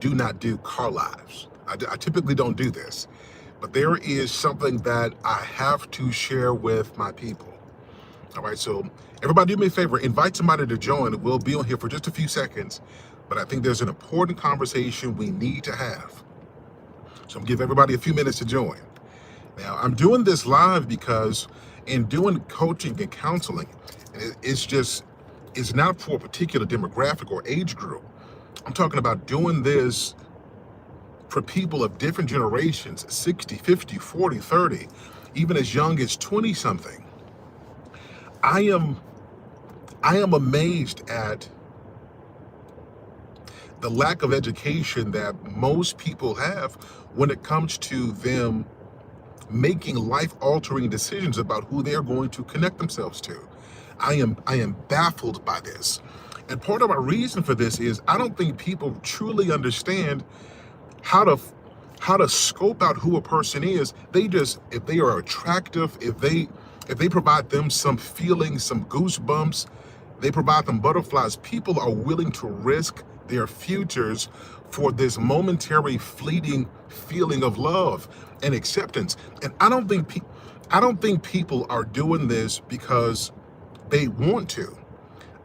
do not do car lives. I typically don't do this, but there is something that I have to share with my people. All right, so everybody do me a favor, invite somebody to join. We'll be on here for just a few seconds, but I think there's an important conversation we need to have. So I'm gonna give everybody a few minutes to join. Now, I'm doing this live because in doing coaching and counseling, it's not for a particular demographic or age group. I'm talking about doing this for people of different generations, 60, 50, 40, 30, even as young as 20 something. I am amazed at the lack of education that most people have when it comes to them making life-altering decisions about who they're going to connect themselves to. I am baffled by this. And part of my reason for this is I don't think people truly understand how to scope out who a person is. They just, if they are attractive, if they provide them some feelings, some goosebumps, they provide them butterflies, people are willing to risk their futures for this momentary fleeting feeling of love and acceptance. And I don't think people are doing this because they want to.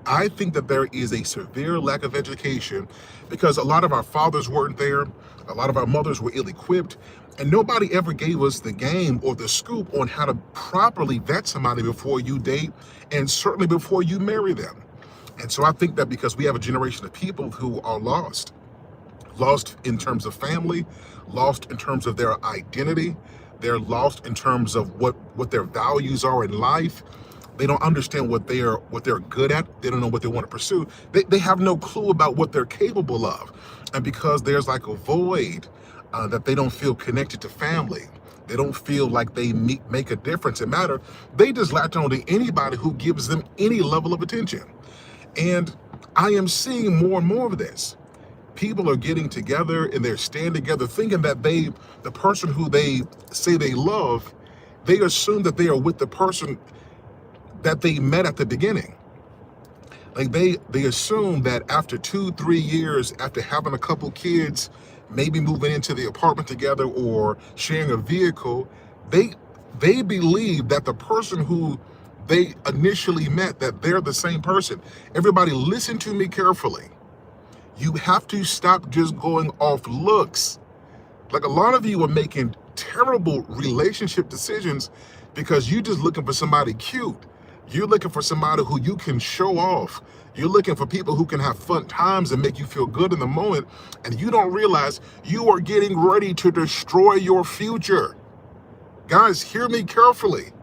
I think that there is a severe lack of education because a lot of our fathers weren't there, a lot of our mothers were ill-equipped, and nobody ever gave us the game or the scoop on how to properly vet somebody before you date and certainly before you marry them. And so I think that because we have a generation of people who are lost in terms of family, lost in terms of their identity, they're lost in terms of what their values are in life. They don't understand what they're good at. They don't know what they want to pursue. They have no clue about what they're capable of. And because there's like a void that they don't feel connected to family, they don't feel like they make a difference and matter, they just latch on to anybody who gives them any level of attention. And I am seeing more and more of this. People are getting together and they're staying together thinking that the person who they say they love, they assume that they are with the person that they met at the beginning. Like they assume that after 2-3 years, after having a couple kids, maybe moving into the apartment together or sharing a vehicle, they believe that the person who they initially met, that they're the same person. Everybody listen to me carefully. You have to stop just going off looks. Like a lot of you are making terrible relationship decisions because you're just looking for somebody cute. You're looking for somebody who you can show off. You're looking for people who can have fun times and make you feel good in the moment. And you don't realize you are getting ready to destroy your future. Guys, hear me carefully.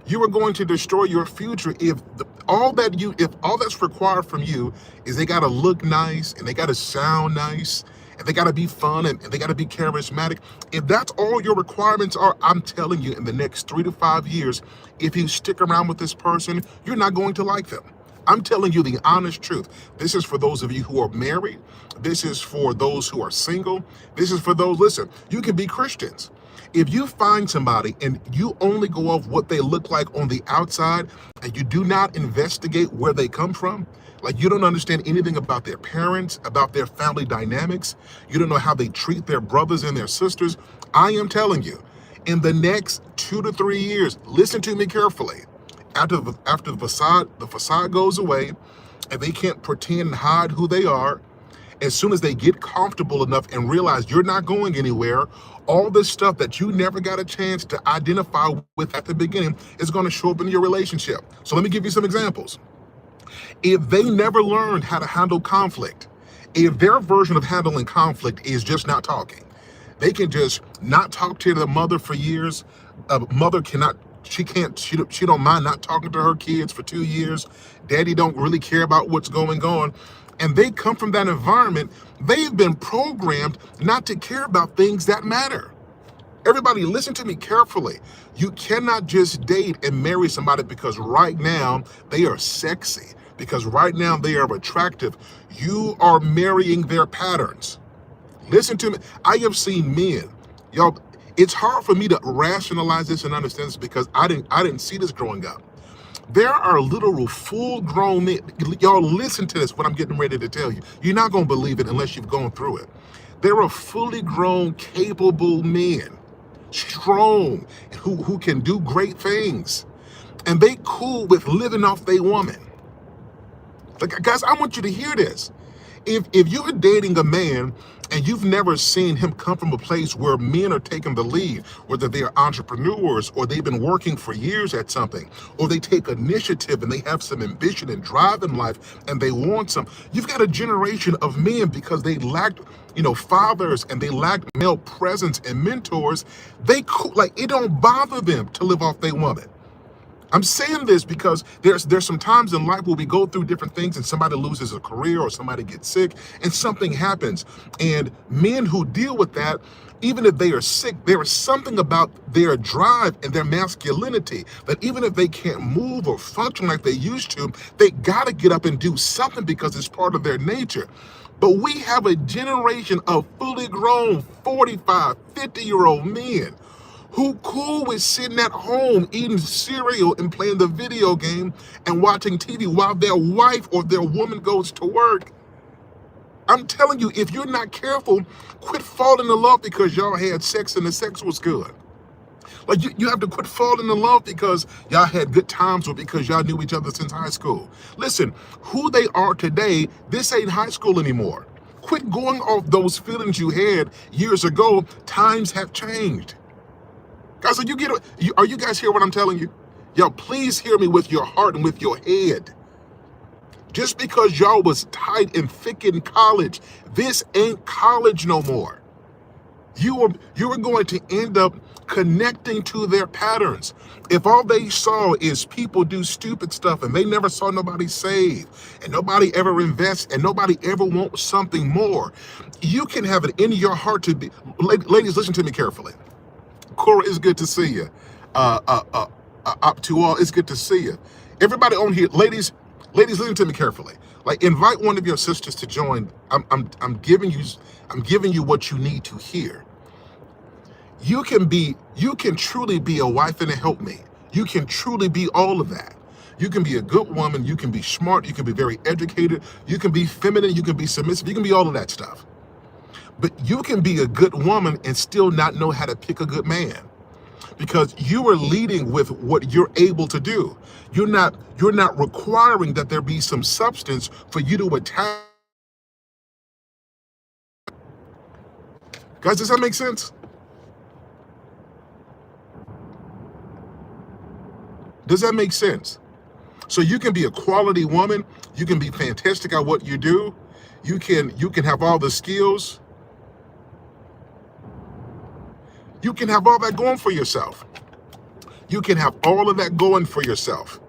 You are going to destroy your future if all that's required from you is they got to look nice and they got to sound nice and they got to be fun and they got to be charismatic. If that's all your requirements are, I'm telling you, in the next 3 to 5 years, if you stick around with this person, you're not going to like them. I'm telling you the honest truth. This is for those of you who are married. This is for those who are single. This is for those, listen, you can be Christians. If you find somebody and you only go off what they look like on the outside and you do not investigate where they come from, like you don't understand anything about their parents, about their family dynamics, you don't know how they treat their brothers and their sisters, I am telling you, in the next 2 to 3 years, listen to me carefully, after the facade goes away and they can't pretend and hide who they are, as soon as they get comfortable enough and realize you're not going anywhere, all this stuff that you never got a chance to identify with at the beginning is going to show up in your relationship. So let me give you some examples. If they never learned how to handle conflict, if their version of handling conflict is just not talking, they can just not talk to the mother for years. A mother she don't mind not talking to her kids for 2 years. Daddy don't really care about what's going on. And they come from that environment, they've been programmed not to care about things that matter. Everybody listen to me carefully. You cannot just date and marry somebody because right now they are sexy, because right now they are attractive. You are marrying their patterns. Listen to me. I have seen men, y'all, it's hard for me to rationalize this and understand this because I didn't see this growing up. There are literal full-grown men. Y'all listen to this, what I'm getting ready to tell you. You're not going to believe it unless you've gone through it. There are fully grown, capable men, strong, and who can do great things. And they cool with living off their woman. Like, guys, I want you to hear this. If you're dating a man and you've never seen him come from a place where men are taking the lead, whether they are entrepreneurs or they've been working for years at something, or they take initiative and they have some ambition and drive in life and they want some, you've got a generation of men because they lacked, fathers, and they lacked male presence and mentors. They like, it don't bother them to live off their woman. I'm saying this because there's some times in life where we go through different things and somebody loses a career or somebody gets sick and something happens. And men who deal with that, even if they are sick, there is something about their drive and their masculinity that even if they can't move or function like they used to, they got to get up and do something because it's part of their nature. But we have a generation of fully grown 45, 50-year-old men who cool with sitting at home eating cereal and playing the video game and watching TV while their wife or their woman goes to work. I'm telling you, if you're not careful, quit falling in love because y'all had sex and the sex was good. Like, you have to quit falling in love because y'all had good times or because y'all knew each other since high school. Listen, who they are today, this ain't high school anymore. Quit going off those feelings you had years ago. Times have changed. Guys, are you guys hear what I'm telling you? Y'all, please hear me with your heart and with your head. Just because y'all was tight and thick in college, this ain't college no more. You are going to end up connecting to their patterns. If all they saw is people do stupid stuff and they never saw nobody save and nobody ever invests and nobody ever wants something more, you can have it in your heart to be, ladies, listen to me carefully. Cora, it's good to see you. Up to all, it's good to see you. Everybody on here, ladies, listen to me carefully. Like, invite one of your sisters to join. I'm giving you what you need to hear. You can truly be a wife and a helpmate. You can truly be all of that. You can be a good woman. You can be smart. You can be very educated. You can be feminine. You can be submissive. You can be all of that stuff. But you can be a good woman and still not know how to pick a good man because you are leading with what you're able to do. You're not requiring that there be some substance for you to attack. Guys, does that make sense? Does that make sense? So you can be a quality woman. You can be fantastic at what you do. You can have all the skills. You can have all that going for yourself. You can have all of that going for yourself.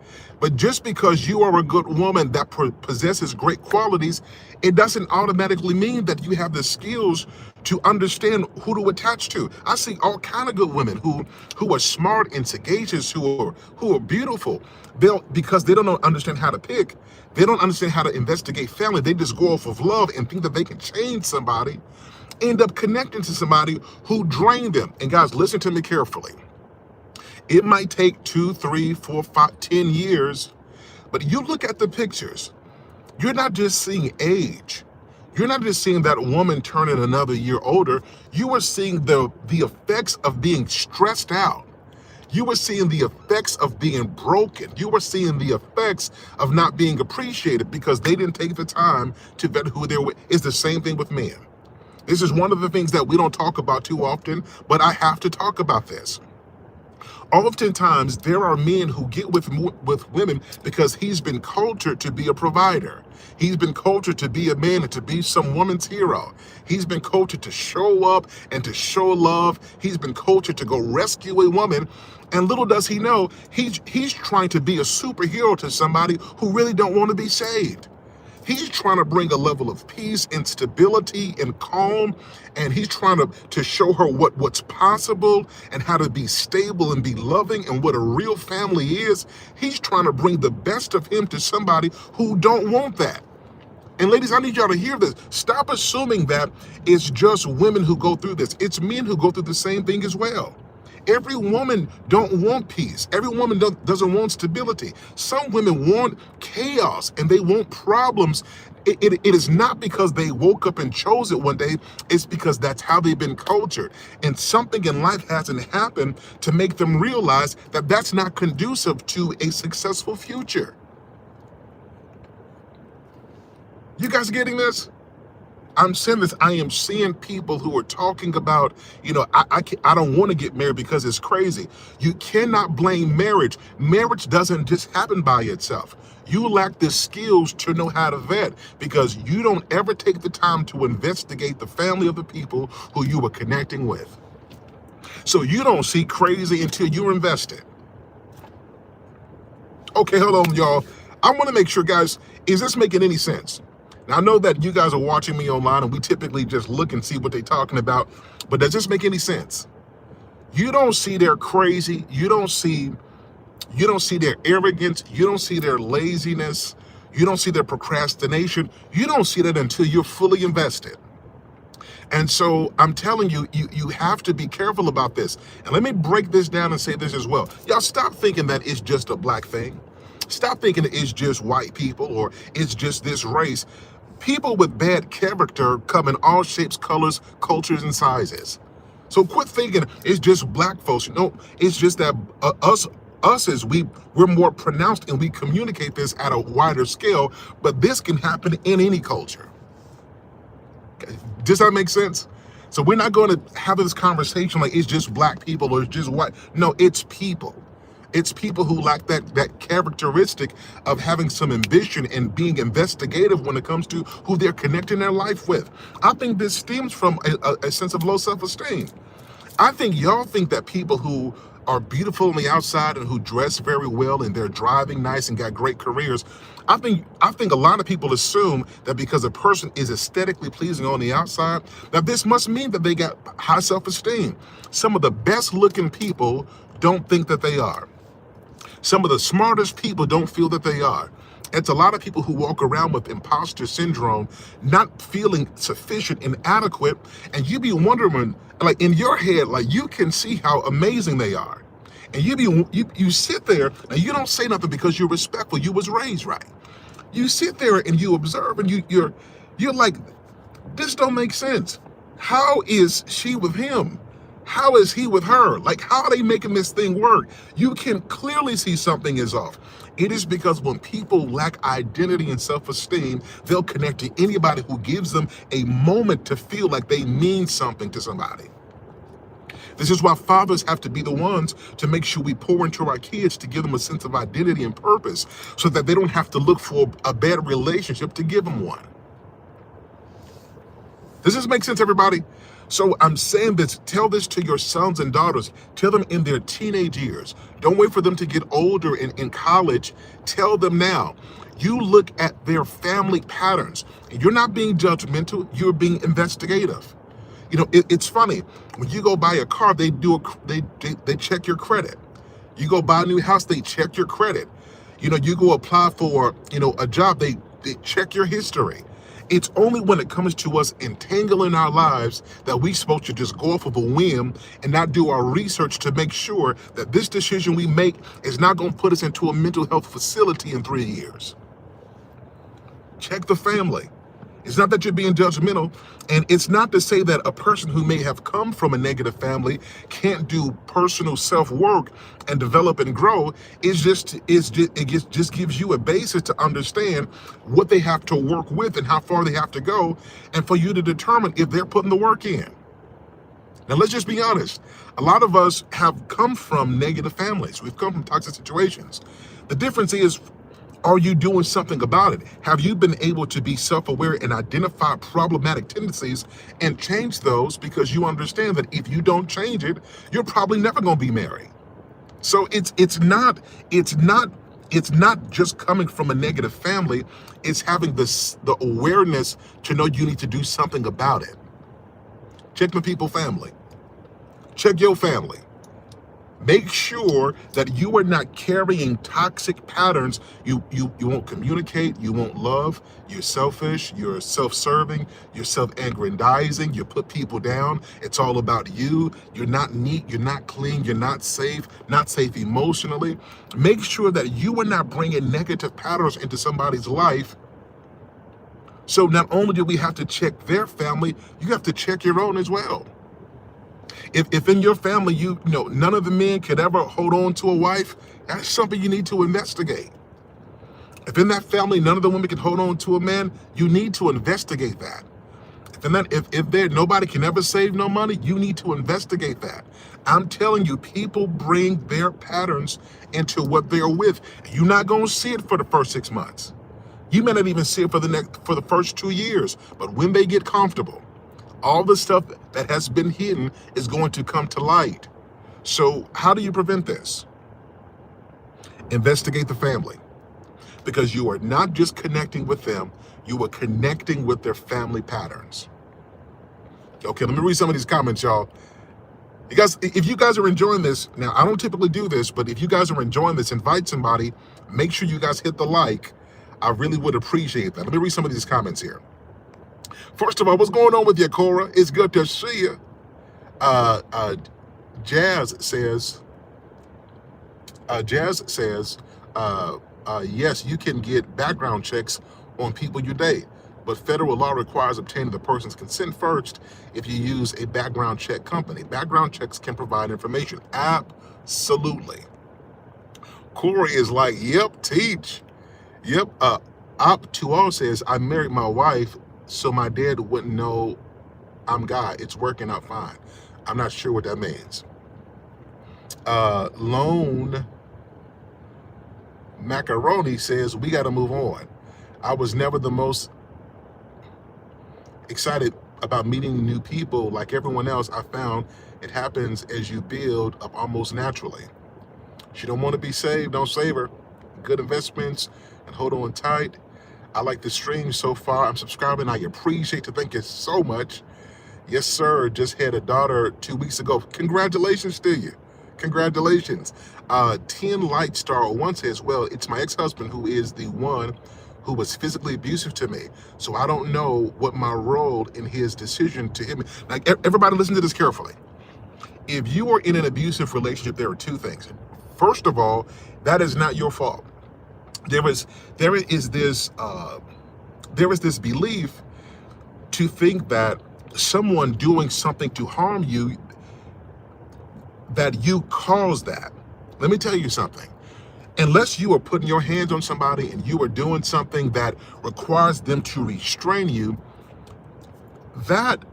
But just because you are a good woman that possesses great qualities, it doesn't automatically mean that you have the skills to understand who to attach to. I see all kind of good women who are smart and sagacious, who are beautiful. Because they don't understand how to pick. They don't understand how to investigate family. They just go off of love and think that they can change somebody, end up connecting to somebody who drained them. And guys, listen to me carefully. It might take 2, 3, 4, 5, 10 years, but you look at the pictures. You're not just seeing age. You're not just seeing that woman turning another year older. You are seeing the effects of being stressed out. You were seeing the effects of being broken. You were seeing the effects of not being appreciated because they didn't take the time to vet who they're with. It's the same thing with men. This is one of the things that we don't talk about too often, but I have to talk about this. Oftentimes, there are men who get with women because he's been cultured to be a provider. He's been cultured to be a man and to be some woman's hero. He's been cultured to show up and to show love. He's been cultured to go rescue a woman. And little does he know, he's trying to be a superhero to somebody who really don't want to be saved. He's trying to bring a level of peace and stability and calm, and he's trying to show her what's possible and how to be stable and be loving and what a real family is. He's trying to bring the best of him to somebody who don't want that. And ladies, I need y'all to hear this. Stop assuming that it's just women who go through this. It's men who go through the same thing as well. Every woman don't want peace. Every woman doesn't want stability. Some women want chaos and they want problems. It is not because they woke up and chose it one day. It's because that's how they've been cultured. And something in life hasn't happened to make them realize that that's not conducive to a successful future. You guys getting this? I'm saying this. I am seeing people who are talking about, I don't want to get married because it's crazy. You cannot blame marriage. Marriage doesn't just happen by itself. You lack the skills to know how to vet because you don't ever take the time to investigate the family of the people who you are connecting with. So you don't see crazy until you're invested. Okay, hold on, y'all. I want to make sure, guys, is this making any sense? Now, I know that you guys are watching me online and we typically just look and see what they're talking about, but does this make any sense? You don't see their crazy, you don't see their arrogance, you don't see their laziness, you don't see their procrastination, you don't see that until you're fully invested. And so I'm telling you, you have to be careful about this. And let me break this down and say this as well. Y'all stop thinking that it's just a black thing. Stop thinking it's just white people or it's just this race. People with bad character come in all shapes, colors, cultures, and sizes. So quit thinking it's just black folks. No, it's just that us as we're more pronounced and we communicate this at a wider scale, but this can happen in any culture. Okay. Does that make sense? So we're not going to have this conversation like it's just black people or it's just white. No, it's people. It's people who lack that characteristic of having some ambition and being investigative when it comes to who they're connecting their life with. I think this stems from a sense of low self-esteem. I think y'all think that people who are beautiful on the outside and who dress very well and they're driving nice and got great careers, I think a lot of people assume that because a person is aesthetically pleasing on the outside, that this must mean that they got high self-esteem. Some of the best looking people don't think that they are. Some of the smartest people don't feel that they are. It's a lot of people who walk around with imposter syndrome, not feeling sufficient and adequate, and you be wondering, like in your head, like you can see how amazing they are. And you sit there and you don't say nothing because you're respectful. You was raised right. You sit there and you observe and you're like, this don't make sense. How is she with him? How is he with her? Like, how are they making this thing work? You can clearly see something is off. It is because when people lack identity and self-esteem, they'll connect to anybody who gives them a moment to feel like they mean something to somebody. This is why fathers have to be the ones to make sure we pour into our kids to give them a sense of identity and purpose so that they don't have to look for a bad relationship to give them one. Does this make sense, everybody? So I'm saying this, tell this to your sons and daughters. Tell them in their teenage years. Don't wait for them to get older in college. Tell them now. You look at their family patterns. And you're not being judgmental, you're being investigative. It's funny. When you go buy a car, they check your credit. You go buy a new house, they check your credit. You go apply for, a job, they check your history. It's only when it comes to us entangling our lives that we're supposed to just go off of a whim and not do our research to make sure that this decision we make is not going to put us into a mental health facility in 3 years. Check the family. It's not that you're being judgmental, and it's not to say that a person who may have come from a negative family can't do personal self-work and develop and grow. It just gives you a basis to understand what they have to work with and how far they have to go, and for you to determine if they're putting the work in. Now, let's just be honest. A lot of us have come from negative families. We've come from toxic situations. The difference is, are you doing something about it? Have you been able to be self-aware and identify problematic tendencies and change those, because you understand that if you don't change it, you're probably never going to be married. So it's not just coming from a negative family. It's having the awareness to know you need to do something about it. Check the people family. Check your family. Make sure that you are not carrying toxic patterns. You won't communicate, you won't love, you're selfish, you're self-serving, you're self-aggrandizing, you put people down. It's all about you. You're not neat, you're not clean, you're not safe emotionally. Make sure that you are not bringing negative patterns into somebody's life So not only do we have to check their family, you have to check your own as well. If in your family, you know, none of the men could ever hold on to a wife, that's something you need to investigate. If in that family, none of the women can hold on to a man, you need to investigate that. If there nobody can ever save no money, you need to investigate that. I'm telling you, people bring their patterns into what they're with. You're not going to see it for the first 6 months. You may not even see it for the first 2 years. But when they get comfortable, all the stuff that has been hidden is going to come to light. So how do you prevent this? Investigate the family, because you are not just connecting with them, you are connecting with their family patterns. Okay, let me read some of these comments, y'all. You guys, if you guys are enjoying this, now I don't typically do this, but if you guys are enjoying this, invite somebody, make sure you guys hit the like. I really would appreciate that. Let me read some of these comments here. First of all, what's going on with you, Cora? It's good to see you. Jazz says, yes, you can get background checks on people you date, but federal law requires obtaining the person's consent first if you use a background check company. Background checks can provide information. Absolutely. Corey is like, yep, teach. Yep. Op to all says, I married my wife so my dad wouldn't know I'm guy. It's working out fine. I'm not sure what that means. Lone Macaroni says, we got to move on. I was never the most excited about meeting new people like everyone else. I found it happens as you build up almost naturally. She don't want to be saved, don't save her. Good investments and hold on tight. I like the stream so far. I'm subscribing. I appreciate it. Thank you so much. Yes, sir. Just had a daughter 2 weeks ago. Congratulations to you. Congratulations. 10 Light Star 1 says, well, it's my ex-husband who is the one who was physically abusive to me. So I don't know what my role in his decision to hit me. Like, everybody listen to this carefully. If you are in an abusive relationship, there are two things. First of all, that is not your fault. There is this belief to think that someone doing something to harm you, that you caused that. Let me tell you something. Unless you are putting your hands on somebody and you are doing something that requires them to restrain you, that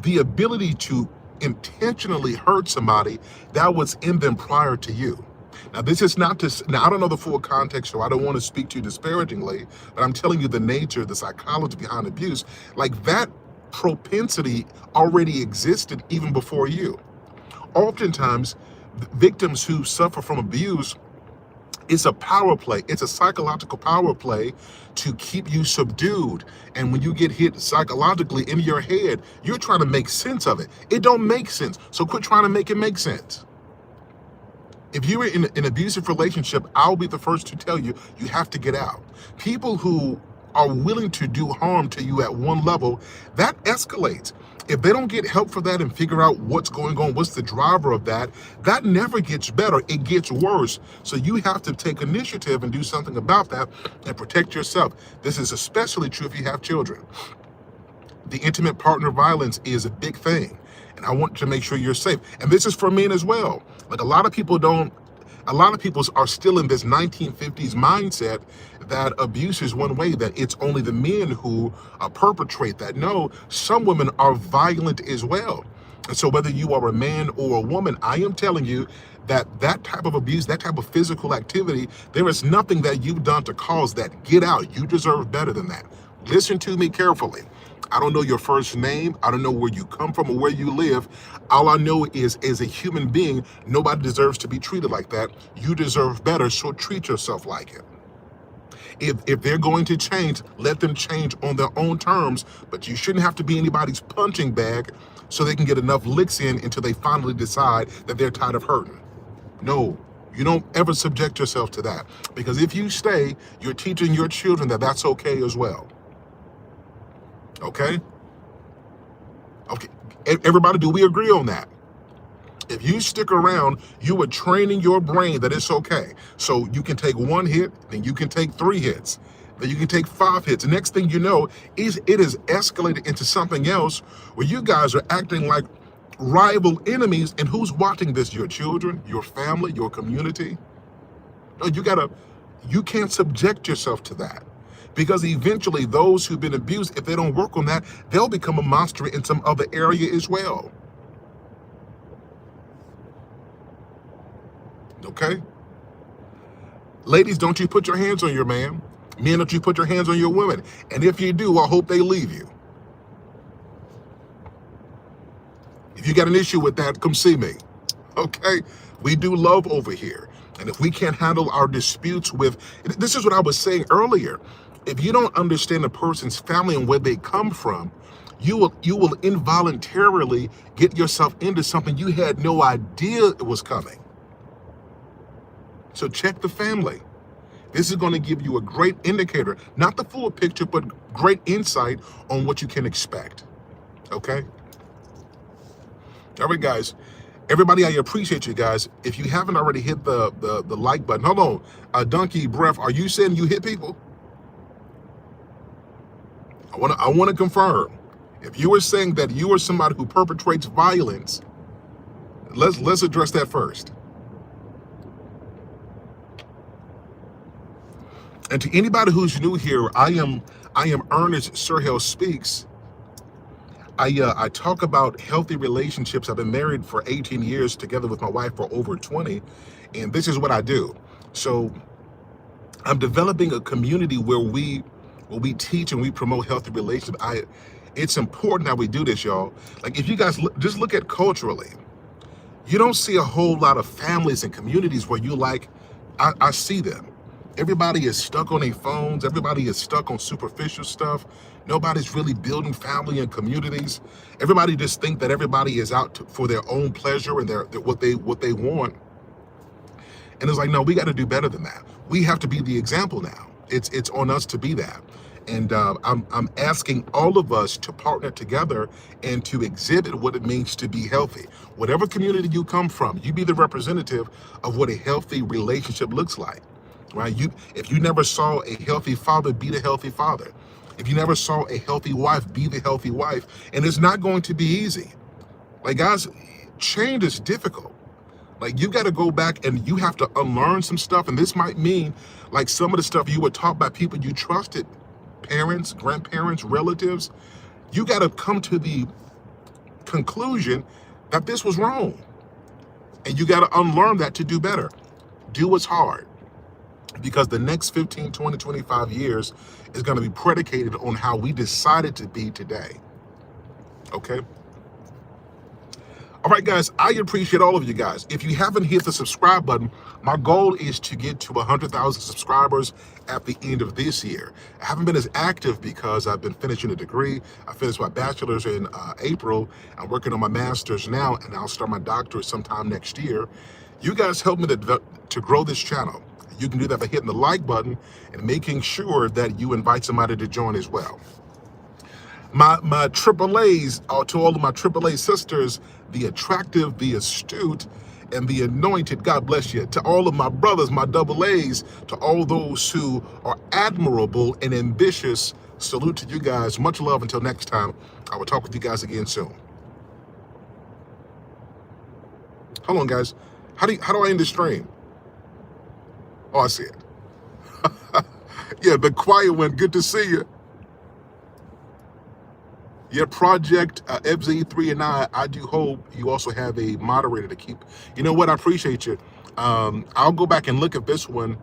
the ability to intentionally hurt somebody, that was in them prior to you. Now, this is not to, now I don't know the full context, so I don't want to speak too disparagingly, but I'm telling you the nature, the psychology behind abuse. Like, that propensity already existed even before you. Oftentimes, victims who suffer from abuse, it's a power play. It's a psychological power play to keep you subdued. And when you get hit psychologically in your head, you're trying to make sense of it. It don't make sense. So quit trying to make it make sense. If you're in an abusive relationship, I'll be the first to tell you, you have to get out. People who are willing to do harm to you at one level, that escalates. If they don't get help for that and figure out what's going on, what's the driver of that, that never gets better, it gets worse. So you have to take initiative and do something about that and protect yourself. This is especially true if you have children. The intimate partner violence is a big thing, and I want to make sure you're safe. And this is for men as well. Like, a lot of people are still in this 1950s mindset that abuse is one way, that it's only the men who perpetrate that. No, some women are violent as well. And so whether you are a man or a woman, I am telling you that that type of abuse, that type of physical activity, there is nothing that you've done to cause that. Get out. You deserve better than that. Listen to me carefully. I don't know your first name. I don't know where you come from or where you live. All I know is, as a human being, nobody deserves to be treated like that. You deserve better, so treat yourself like it. If they're going to change, let them change on their own terms, but you shouldn't have to be anybody's punching bag so they can get enough licks in until they finally decide that they're tired of hurting. No, you don't ever subject yourself to that, because if you stay, you're teaching your children that that's okay as well. Okay? Okay. Everybody, do we agree on that? If you stick around, you are training your brain that it's okay. So you can take one hit, then you can take 3 hits. Then you can take 5 hits. The next thing you know, is it is escalated into something else where you guys are acting like rival enemies. And who's watching this? Your children, your family, your community. No, you can't subject yourself to that, because eventually those who've been abused, if they don't work on that, they'll become a monster in some other area as well. Okay? Ladies, don't you put your hands on your man. Men, don't you put your hands on your women. And if you do, I hope they leave you. If you got an issue with that, come see me. Okay? We do love over here. And if we can't handle our disputes with, this is what I was saying earlier. If you don't understand a person's family and where they come from, you will involuntarily get yourself into something you had no idea it was coming. So check the family. This is going to give you a great indicator, not the full picture, but great insight on what you can expect. Okay? All right, guys. Everybody, I appreciate you guys. If you haven't already hit the like button, hold on. Donkey Breath, are you saying you hit people? I want to confirm. If you were saying that you are somebody who perpetrates violence, let's address that first. And to anybody who's new here, I am Ernest Hale Speaks. I talk about healthy relationships. I've been married for 18 years, together with my wife for over 20, and this is what I do. So I'm developing a community where we teach and we promote healthy relationships. It's important that we do this, y'all. Like, if you guys just look at culturally, you don't see a whole lot of families and communities where you like, I see them. Everybody is stuck on their phones. Everybody is stuck on superficial stuff. Nobody's really building family and communities. Everybody just think that everybody is out for their own pleasure and what they want. And it's like, no, we got to do better than that. We have to be the example now. It's on us to be that. And I'm asking all of us to partner together and to exhibit what it means to be healthy. Whatever community you come from, you be the representative of what a healthy relationship looks like. Right? If you never saw a healthy father, be the healthy father. If you never saw a healthy wife, be the healthy wife. And it's not going to be easy. Like, guys, change is difficult. Like, you got to go back and you have to unlearn some stuff. And this might mean, like, some of the stuff you were taught by people you trusted, parents, grandparents, relatives. You got to come to the conclusion that this was wrong. And you got to unlearn that to do better. Do what's hard. Because the next 15, 20, 25 years is going to be predicated on how we decided to be today. Okay? All right, guys, I appreciate all of you guys. If you haven't hit the subscribe button, my goal is to get to 100,000 subscribers at the end of this year. I haven't been as active because I've been finishing a degree. I finished my bachelor's in April. I'm working on my master's now, and I'll start my doctorate sometime next year. You guys help me to grow this channel. You can do that by hitting the like button and making sure that you invite somebody to join as well. My AAAs, to all of my AAA sisters, the attractive, the astute, and the anointed, God bless you. To all of my brothers, my AAs, to all those who are admirable and ambitious, salute to you guys. Much love until next time. I will talk with you guys again soon. Hold on, guys. How do I end the stream? Oh, I see it. Yeah, the quiet one. Good to see you. Yeah, Project FZ3 and I do hope you also have a moderator to keep. You know what? I appreciate you. I'll go back and look at this one.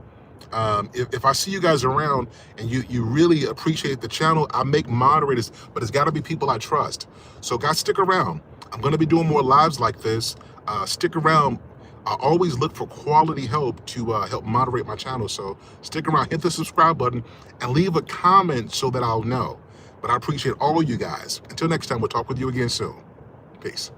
If I see you guys around and you really appreciate the channel, I make moderators, but it's got to be people I trust. So guys, stick around. I'm going to be doing more lives like this. Stick around. I always look for quality help to help moderate my channel. So stick around, hit the subscribe button, and leave a comment so that I'll know. But I appreciate all of you guys. Until next time, we'll talk with you again soon. Peace.